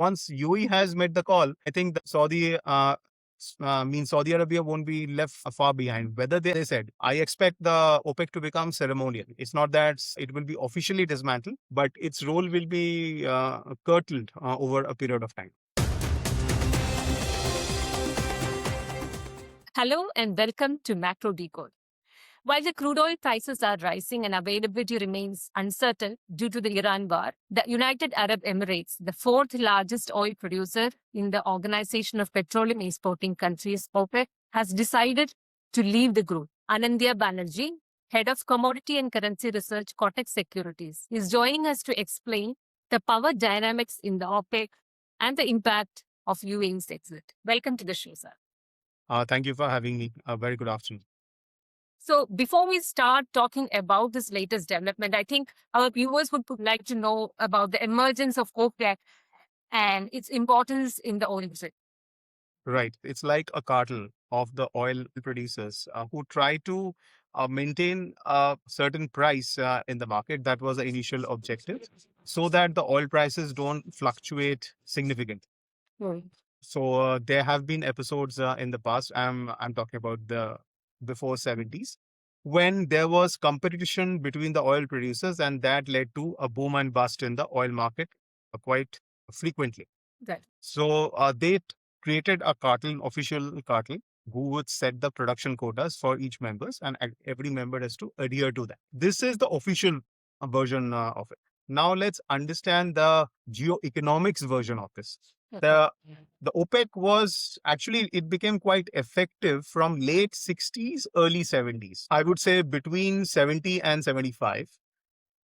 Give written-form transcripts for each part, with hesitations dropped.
Once UAE has made the call, I think that Saudi Arabia won't be left far behind. Whether they said, I expect the OPEC to become ceremonial. It's not that it will be officially dismantled, but its role will be curtailed over a period of time. Hello and welcome to Macro Decode. While the crude oil prices are rising and availability remains uncertain due to the Iran war, the United Arab Emirates, the fourth largest oil producer in the Organization of Petroleum Exporting Countries, OPEC, has decided to leave the group. Anindya Banerjee, head of Commodity and Currency Research, Kotak Securities, is joining us to explain the power dynamics in the OPEC and the impact of UAE's exit. Welcome to the show, sir. Thank you for having me. A very good afternoon. So before we start talking about this latest development, I think our viewers would like to know about the emergence of OPEC and its importance in the oil trade. Right. It's like a cartel of the oil producers who try to maintain a certain price in the market. That was the initial objective, so that the oil prices don't fluctuate significantly. So there have been episodes in the past. I'm talking about the before 70s, when there was competition between the oil producers, and that led to a boom and bust in the oil market quite frequently. Right. So they created a cartel, official cartel, who would set the production quotas for each members, and every member has to adhere to that. This is the official version of it. Now let's understand the geoeconomics version of this. The OPEC was actually, it became quite effective from late 60s, early 70s. I would say between 70 and 75.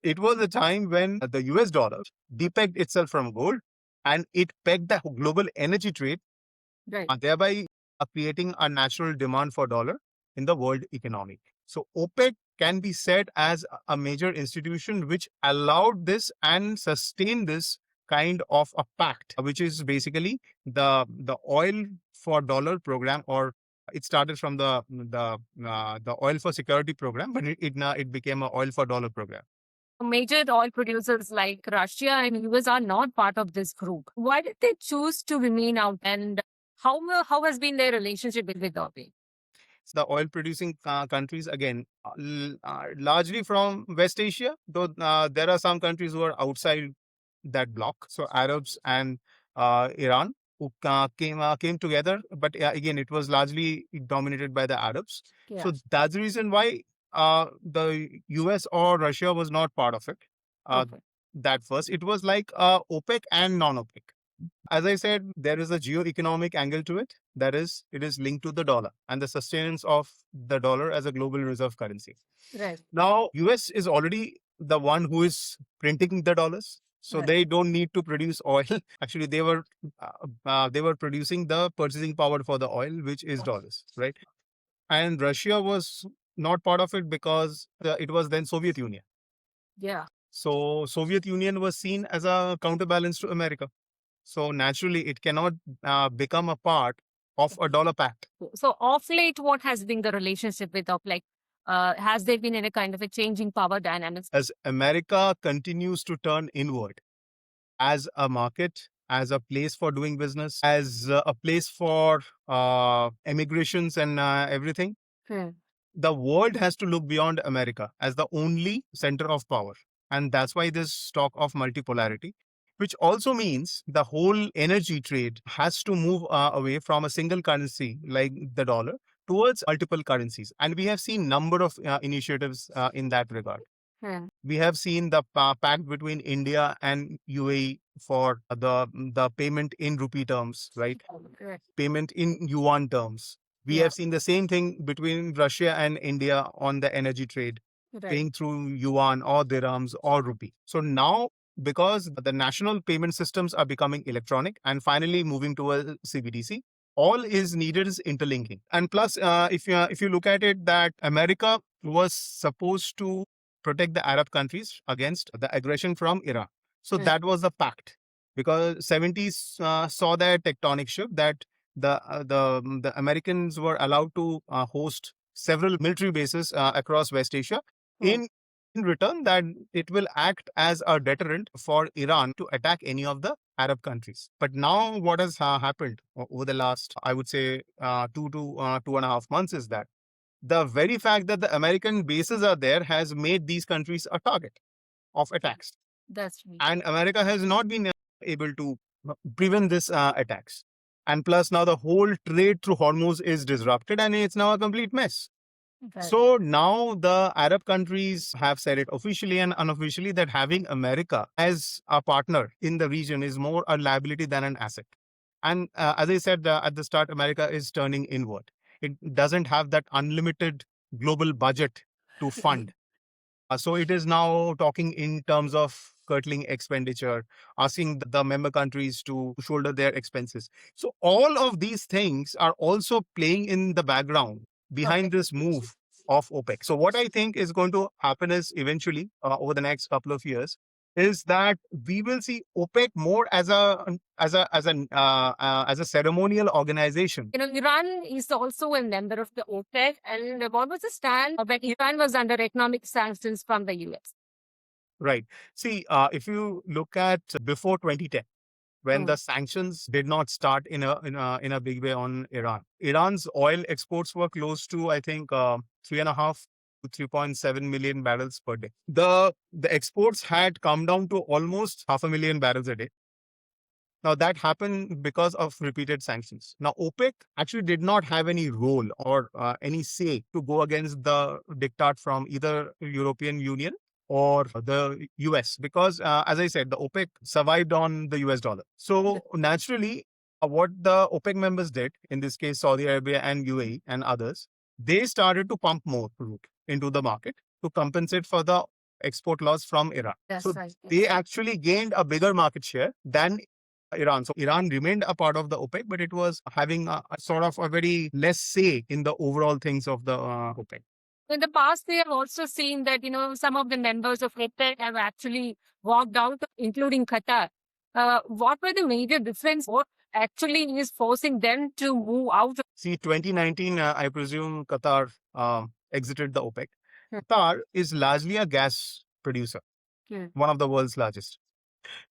It was a time when the US dollar depegged itself from gold, and it pegged the global energy trade, Right. thereby creating a natural demand for dollar in the world economy. So OPEC can be said as a major institution which allowed this and sustained this kind of a pact, which is basically the oil for dollar program, or it started from the oil for security program, but it became an oil for dollar program. Major oil producers like Russia and US are not part of this group. Why did they choose to remain out, and how has been their relationship with OPEC? The oil producing countries, again, largely from West Asia, though there are some countries who are outside that block. So Arabs and Iran, who came together, but again, it was largely dominated by the Arabs. Yeah. So that's the reason why the US or Russia was not part of it. Okay. That first, it was like OPEC and non-OPEC. As I said, there is a geo-economic angle to it. That is, it is linked to the dollar and the sustenance of the dollar as a global reserve currency. Right. Now, US is already the one who is printing the dollars, so Right. they don't need to produce oil. Actually, they were producing the purchasing power for the oil, which is dollars, right? And Russia was not part of it because it was then Soviet Union. Yeah. So Soviet Union was seen as a counterbalance to America. So naturally, it cannot become a part of a dollar pact. So of late, what has been the relationship with OPEC? Has there been any kind of a changing power dynamics? As America continues to turn inward as a market, as a place for doing business, as a place for immigrations and everything, the world has to look beyond America as the only center of power. And that's why this talk of multipolarity, which also means the whole energy trade has to move away from a single currency like the dollar towards multiple currencies. And we have seen number of initiatives in that regard. We have seen the pact between India and UAE for the payment in rupee terms, right? Payment in yuan terms. We have seen the same thing between Russia and India on the energy trade, paying through yuan or dirhams or rupee. So now, because the national payment systems are becoming electronic and finally moving towards CBDC, all is needed is interlinking. And plus, if you look at it, that America was supposed to protect the Arab countries against the aggression from Iran. So that was the pact, because 70s saw that tectonic shift, that the Americans were allowed to host several military bases across West Asia in in return, that it will act as a deterrent for Iran to attack any of the Arab countries. But now, what has happened over the last, I would say, 2 to 2.5 months is that the very fact that the American bases are there has made these countries a target of attacks. That's right. And America has not been able to prevent this attacks. And plus, now the whole trade through Hormuz is disrupted, and it's now a complete mess. Right. So now the Arab countries have said it officially and unofficially that having America as a partner in the region is more a liability than an asset. And as I said at the start, America is turning inward. It doesn't have that unlimited global budget to fund. So it is now talking in terms of curtailing expenditure, asking the member countries to shoulder their expenses. So all of these things are also playing in the background behind this move of OPEC. So what I think is going to happen is eventually over the next couple of years is that we will see OPEC more as a ceremonial organization. Iran is also a member of the OPEC. And what was the stand when Iran was under economic sanctions from the US? Right. See, if you look at before 2010, when the sanctions did not start in a big way on Iran, Iran's oil exports were close to, I think, 3.5 to 3.7 million barrels per day. The exports had come down to almost 500,000 barrels a day. Now, that happened because of repeated sanctions. Now, OPEC actually did not have any role or any say to go against the diktat from either European Union or the US, because, as I said, the OPEC survived on the US dollar. So, naturally, what the OPEC members did, in this case, Saudi Arabia and UAE and others, they started to pump more crude into the market to compensate for the export loss from Iran. So, they actually gained a bigger market share than Iran. So Iran remained a part of the OPEC, but it was having a sort of a very less say in the overall things of the OPEC. In the past, we have also seen that, some of the members of OPEC have actually walked out, including Qatar. What were the major difference? What actually is forcing them to move out? See, 2019, I presume Qatar exited the OPEC. Qatar is largely a gas producer, one of the world's largest.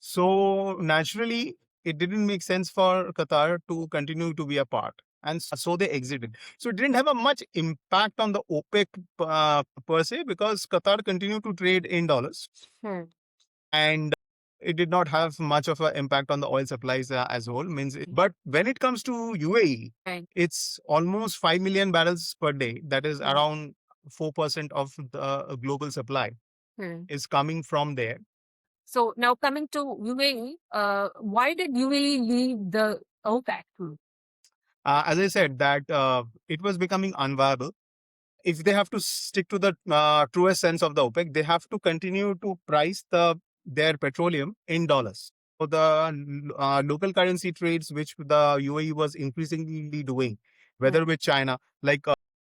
So naturally, it didn't make sense for Qatar to continue to be a part. And so they exited. So it didn't have a much impact on the OPEC per se, because Qatar continued to trade in dollars. And it did not have much of an impact on the oil supplies as a whole. But when it comes to UAE, it's almost 5 million barrels per day. That is around 4% of the global supply is coming from there. So now coming to UAE, why did UAE leave the OPEC group? As I said, that it was becoming unviable. If they have to stick to the truest sense of the OPEC, they have to continue to price their petroleum in dollars. So the local currency trades, which the UAE was increasingly doing, whether with China, like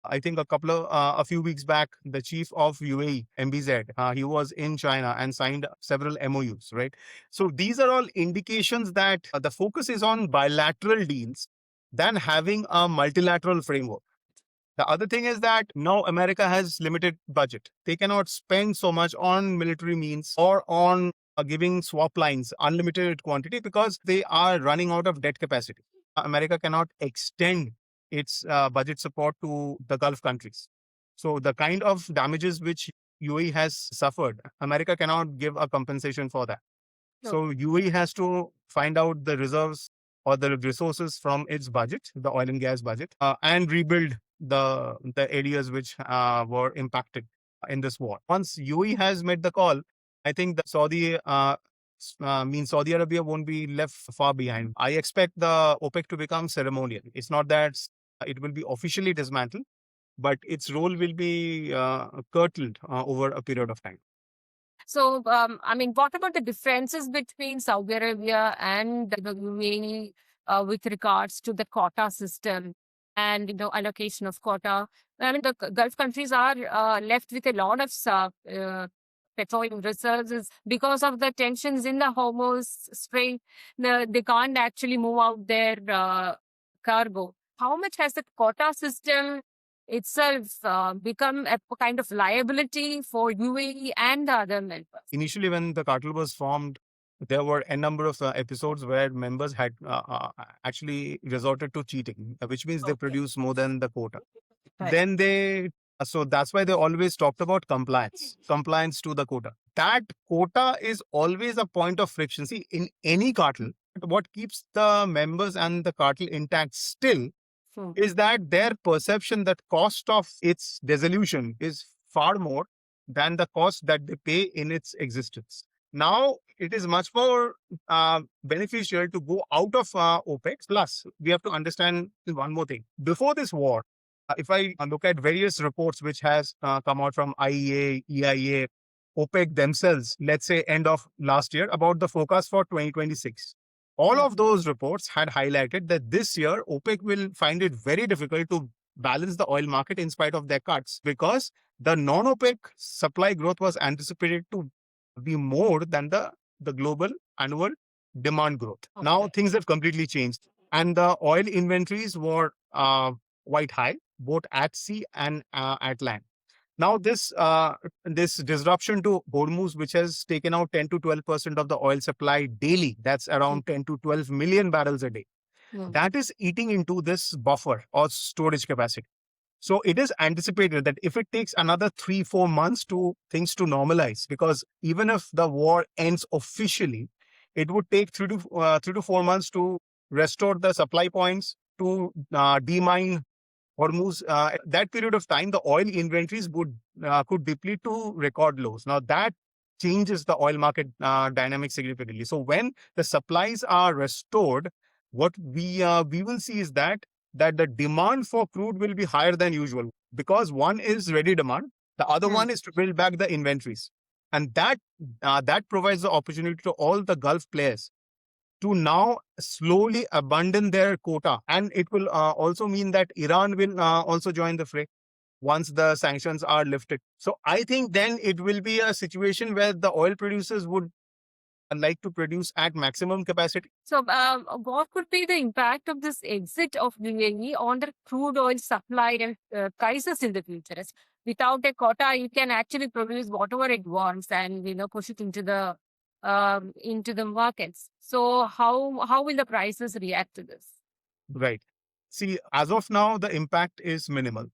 I think a few weeks back, the chief of UAE, MBZ, he was in China and signed several MOUs, right? So these are all indications that the focus is on bilateral deals than having a multilateral framework. The other thing is that now America has limited budget. They cannot spend so much on military means or on giving swap lines unlimited quantity, because they are running out of debt capacity. America cannot extend its budget support to the Gulf countries. So the kind of damages which UAE has suffered, America cannot give a compensation for that. So UAE has to find out the reserves or the resources from its budget, the oil and gas budget, and rebuild the areas which were impacted in this war. Once UAE has made the call, I think the Saudi Arabia won't be left far behind. I expect the OPEC to become ceremonial. It's not that it will be officially dismantled, but its role will be curtailed over a period of time. So, what about the differences between Saudi Arabia and the UAE with regards to the quota system and allocation of quota? The Gulf countries are left with a lot of petroleum reserves because of the tensions in the Hormuz Strait. They can't actually move out their cargo. How much has the quota system itself become a kind of liability for UAE and the other members? Initially, when the cartel was formed, there were a number of episodes where members had actually resorted to cheating, which means they produce more than the quota. Right. Then so that's why they always talked about compliance to the quota. That quota is always a point of friction. See, in any cartel, what keeps the members and the cartel intact still is that their perception that cost of its dissolution is far more than the cost that they pay in its existence. Now, it is much more beneficial to go out of OPEC. Plus, we have to understand one more thing. Before this war, if I look at various reports which has come out from IEA, EIA, OPEC themselves, let's say end of last year, about the forecast for 2026. All of those reports had highlighted that this year, OPEC will find it very difficult to balance the oil market in spite of their cuts because the non-OPEC supply growth was anticipated to be more than the global annual demand growth. Now, things have completely changed. And the oil inventories were quite high, both at sea and at land. Now, this disruption to Hormuz, which has taken out 10 to 12% of the oil supply daily, that's around 10 to 12 million barrels a day. That is eating into this buffer or storage capacity. So it is anticipated that if it takes another 3-4 months to things to normalize, because even if the war ends officially, it would take 3 to 4 months to restore the supply points, to demine Hormuz. That period of time, the oil inventories could deplete to record lows. Now that changes the oil market dynamic significantly. So when the supplies are restored, what we will see is that the demand for crude will be higher than usual because one is ready demand, the other one is to build back the inventories, and that provides the opportunity to all the Gulf players to now slowly abandon their quota. And it will also mean that Iran will also join the fray once the sanctions are lifted. So I think then it will be a situation where the oil producers would like to produce at maximum capacity. So, what could be the impact of this exit of UAE on the crude oil supply and prices in the future? Without a quota, you can actually produce whatever it wants and push it into the markets. So, how will the prices react to this? Right. See, as of now, the impact is minimal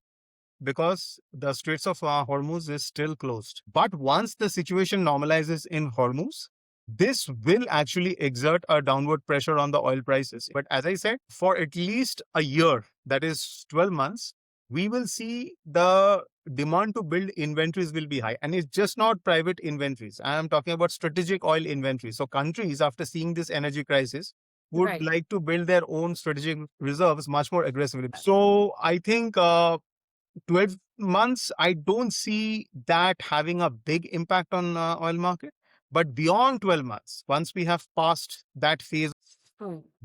because the Straits of Hormuz is still closed. But once the situation normalizes in Hormuz, this will actually exert a downward pressure on the oil prices. But as I said, for at least a year, that is 12 months, we will see the demand to build inventories will be high. And it's just not private inventories. I am talking about strategic oil inventories. So countries, after seeing this energy crisis, would like to build their own strategic reserves much more aggressively. So I think 12 months, I don't see that having a big impact on oil market. But beyond 12 months, once we have passed that phase,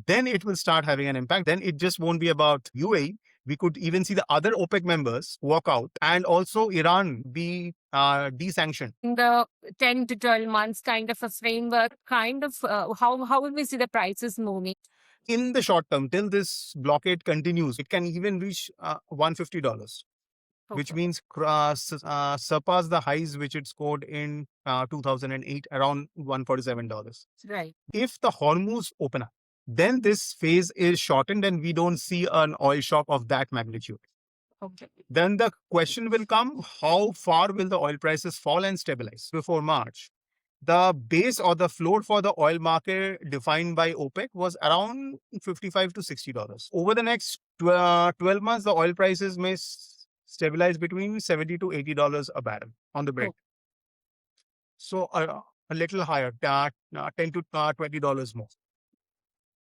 then it will start having an impact. Then it just won't be about UAE. We could even see the other OPEC members walk out and also Iran be desanctioned. In the 10 to 12 months kind of a framework, how will we see the prices moving? In the short term, till this blockade continues, it can even reach $150. Which means surpass the highs which it scored in 2008, around $147. Right. If the Hormuz open up, then this phase is shortened and we don't see an oil shock of that magnitude. Okay. Then the question will come, how far will the oil prices fall and stabilize before March? The base or the floor for the oil market defined by OPEC was around $55 to $60. Over the next 12 months, the oil prices may stabilize between $70 to $80 a barrel on the Brent. So a little higher, 10 to $20 more.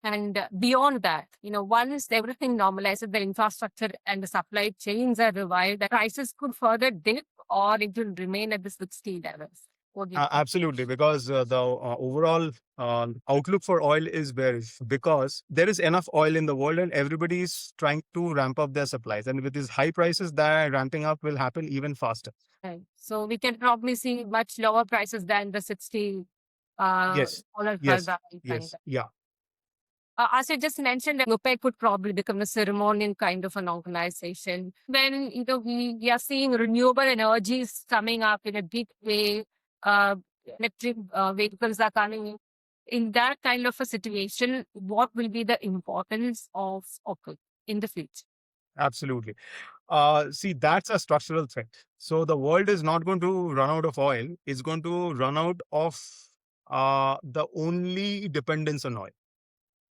And beyond that, once everything normalizes, the infrastructure and the supply chains are revived, the prices could further dip or it will remain at the 60 levels. Absolutely, because the overall outlook for oil is bearish because there is enough oil in the world and everybody is trying to ramp up their supplies. And with these high prices, that ramping up will happen even faster. Right. So we can probably see much lower prices than the 60 yes. dollar per Yes. barrel. Yes. Yeah. As I just mentioned, that OPEC would probably become a ceremonial kind of an organization. When we are seeing renewable energies coming up in a big way, uh, electric vehicles are coming. In that kind of a situation, what will be the importance of OPEC in the future? Absolutely. See, that's a structural threat. So the world is not going to run out of oil. It's going to run out of the only dependence on oil.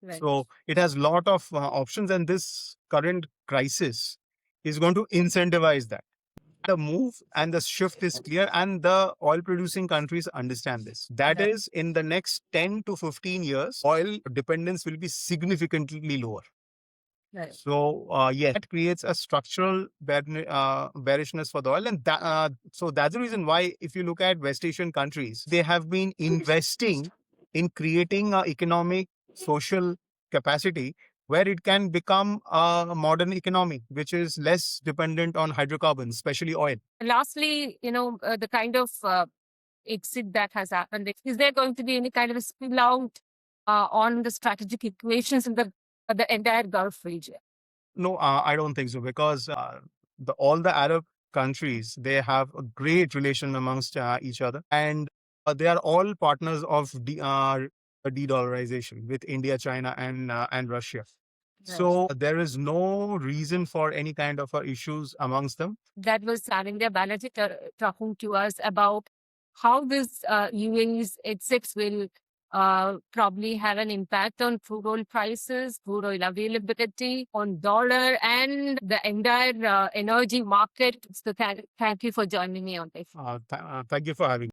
Right. So it has lot of options, and this current crisis is going to incentivize that. The move and the shift is clear, and the oil producing countries understand this. That Right. is, in the next 10 to 15 years, oil dependence will be significantly lower. Right. So yes, that creates a structural bearishness for the oil, and so that's the reason why, if you look at West Asian countries, they have been investing in creating a economic, social capacity where it can become a modern economy, which is less dependent on hydrocarbons, especially oil. Lastly, the kind of exit that has happened, is there going to be any kind of a spill out on the strategic equations in the entire Gulf region? No, I don't think so, because all the Arab countries, they have a great relation amongst each other, and they are all partners of de-dollarization with India, China, and Russia. Right. So there is no reason for any kind of issues amongst them. That was Anindya Banerjee talking to us about how this UAE's exits will probably have an impact on crude oil prices, crude oil availability, on dollar, and the entire energy market. So thank you for joining me on this. Thank you for having